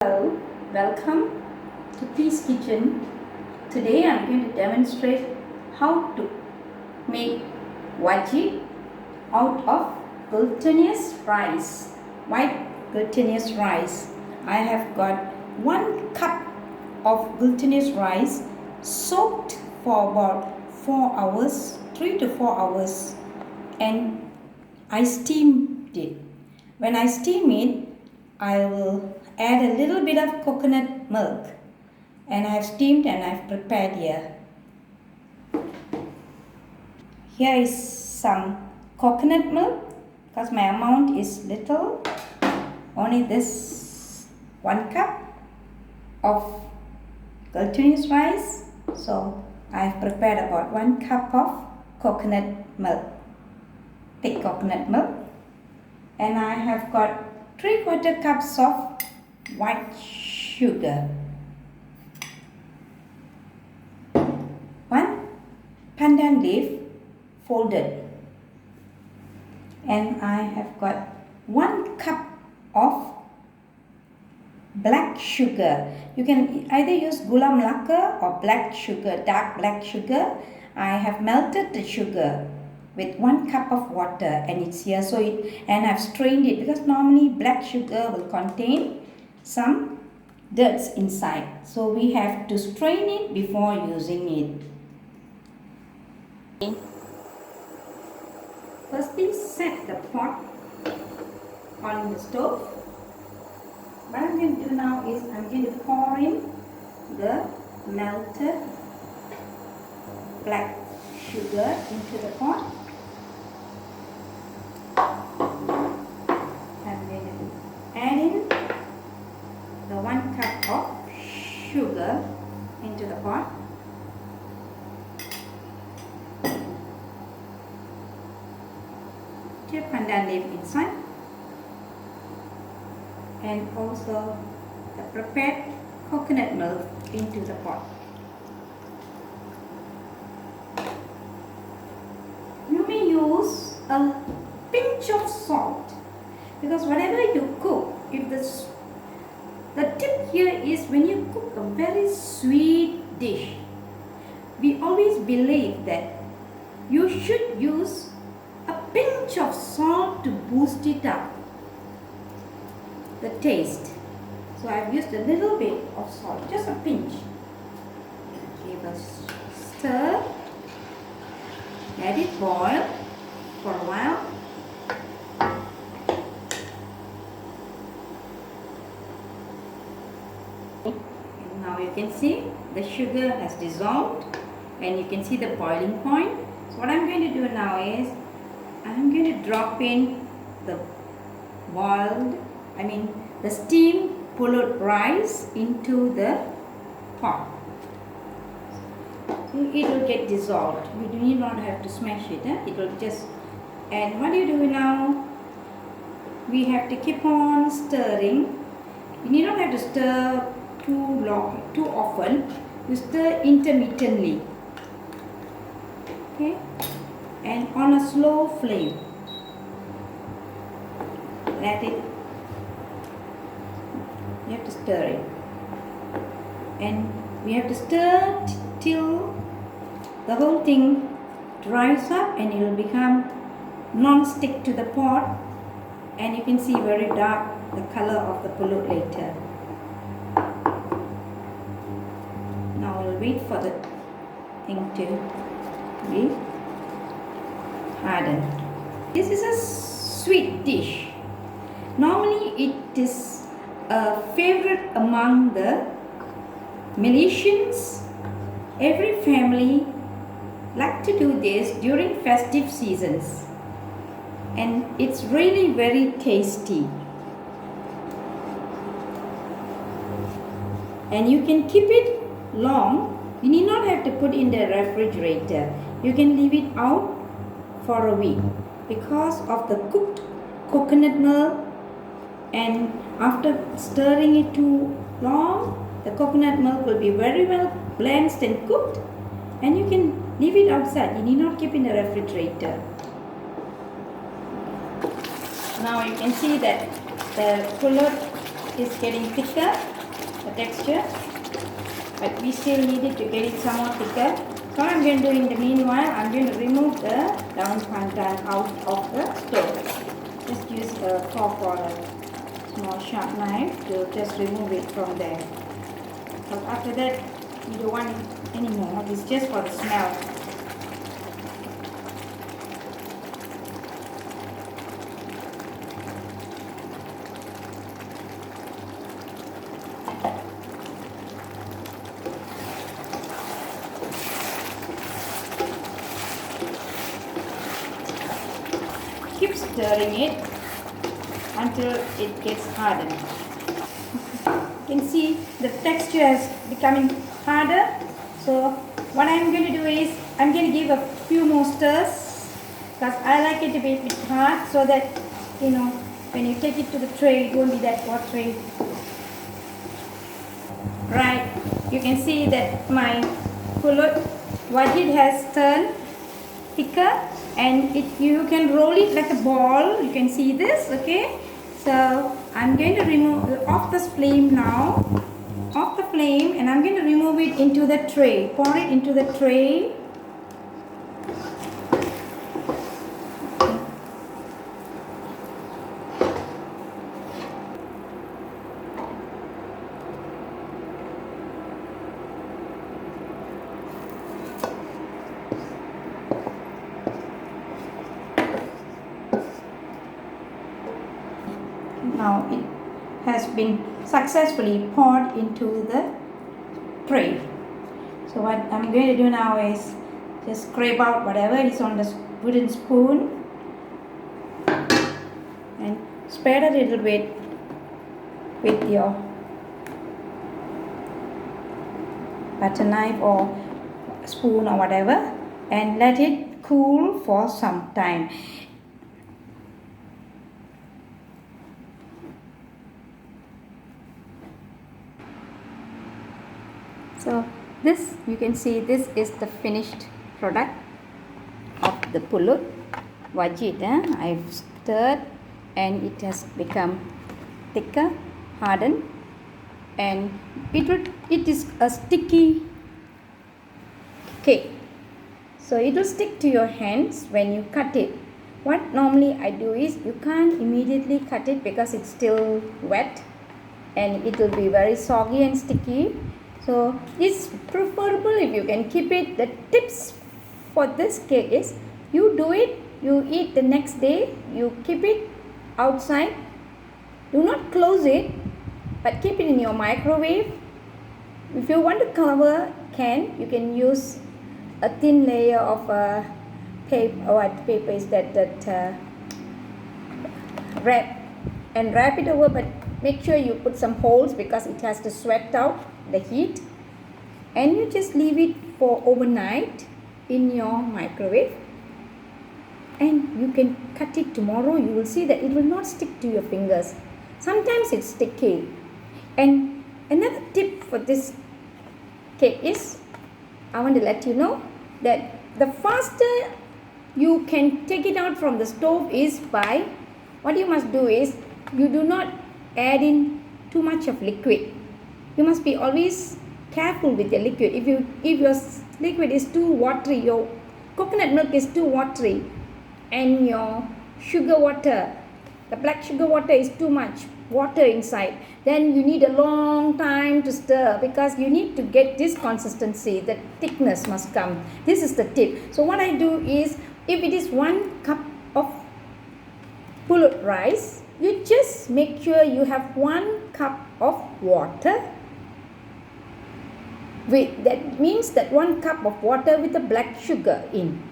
Hello, welcome to Peace Kitchen. Today I'm going to demonstrate how to make Wajik out of glutinous rice, white glutinous rice. I have got 1 cup of glutinous rice soaked for about 4 hours, 3 to 4 hours, and I steamed it. When I steam it, I will add a little bit of coconut milk, and I have steamed and I have prepared here. Here is some coconut milk because my amount is little, only this 1 cup of glutinous rice. So I have prepared about 1 cup of coconut milk, thick coconut milk, and I have got 3/4 cups of white sugar, 1 pandan leaf folded, and I have got 1 cup of black sugar. You can either use gula melaka or black sugar, dark black sugar. I have melted the sugar with 1 cup of water, and it's here. And I've strained it because normally black sugar will contain some dirts inside. So we have to strain it before using it. Firstly, set the pot on the stove. What I'm going to do now is I'm going to pour in the melted black sugar into the pot. I'm going to add in the 1 cup of sugar into the pot. Put your pandan leaf inside, and also the prepared coconut milk into the pot. You may use a pinch of salt because whatever you cook, if the tip here is when you cook a very sweet dish, we always believe that you should use a pinch of salt to boost it up, the taste. So I've used a little bit of salt, just a pinch. Give a stir, let it boil for a while. And now you can see the sugar has dissolved, and you can see the boiling point. So what I'm going to do now is I'm going to drop in the the steamed pulut rice into the pot. So it will get dissolved. You do not have to smash it. It will just. And what do you do now? We have to keep on stirring. You need not have to stir too often. You stir intermittently. Okay, and on a slow flame. Let it. You have to stir it, and we have to stir till the whole thing dries up, and it will become non-stick to the pot, and you can see very dark the color of the pulut later. Now we'll wait for the thing to be hardened. This is a sweet dish. Normally it is a favorite among the Malaysians. Every family like to do this during festive seasons, and it's really very tasty, and you can keep it long. You need not have to put in the refrigerator. You can leave it out for a week because of the cooked coconut milk, and after stirring it too long, the coconut milk will be very well blanched and cooked, and you can leave it outside. You need not keep in the refrigerator. Now you can see that the pulut is getting thicker, the texture, but we still need it to get it some more thicker. So what I'm going to do in the meanwhile, I'm going to remove the down pandan out of the stove. Just use a fork or a small sharp knife to just remove it from there. But after that, we don't want it anymore. It's just for the smell. Keep stirring it until it gets hardened. You can see the texture is becoming harder. So what I'm going to do is I'm going to give a few more stirs because I like it to be a bit hard so that when you take it to the tray it won't be that watery. Right, you can see that my pulut Wajid has turned thicker. And you can roll it like a ball. You can see this, okay? So I'm going to remove off the flame now, off the flame, and I'm going to remove it into the tray. Pour it into the tray. Now it has been successfully poured into the tray. So what I'm going to do now is just scrape out whatever is on the wooden spoon and spread a little bit with your butter knife or spoon or whatever and let it cool for some time. So this, you can see, this is the finished product of the pulut Wajid. I've stirred and it has become thicker, hardened, and it is a sticky cake. So it will stick to your hands when you cut it. What normally I do is you can't immediately cut it because it's still wet and it will be very soggy and sticky. So it's preferable if you can keep it. The tips for this cake is you do it, you eat the next day, you keep it outside. Do not close it, but keep it in your microwave. If you want to cover you can use a thin layer of paper. What paper is that? Wrap it over, but make sure you put some holes because it has to sweat out the heat, and you just leave it for overnight in your microwave, and you can cut it tomorrow. You will see that it will not stick to your fingers. Sometimes it's sticky. And another tip for this cake is I want to let you know that the faster you can take it out from the stove is by what you must do is you do not add in too much of liquid. You must be always careful with your liquid. If your liquid is too watery, your coconut milk is too watery, and your sugar water, the black sugar water is too much water inside, then you need a long time to stir because you need to get this consistency. The thickness must come. This is the tip. So what I do is, if it is 1 cup of pulut rice, you just make sure you have 1 cup of water. That means that 1 cup of water with the black sugar in.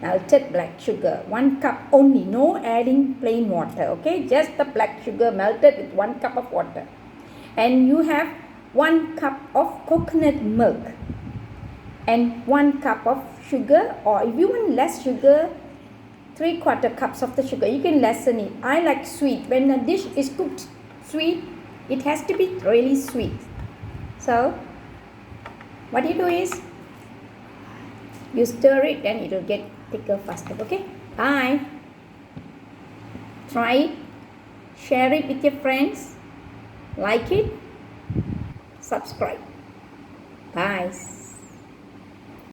Melted black sugar, 1 cup only, no adding plain water, okay? Just the black sugar melted with 1 cup of water. And you have 1 cup of coconut milk and 1 cup of sugar, or if you want less sugar, 3/4 cups of the sugar. You can lessen it. I like sweet. When a dish is cooked sweet, it has to be really sweet. So what you do is you stir it and it will get thicker faster. Okay, bye. Try it, share it with your friends. like it, subscribe. Bye.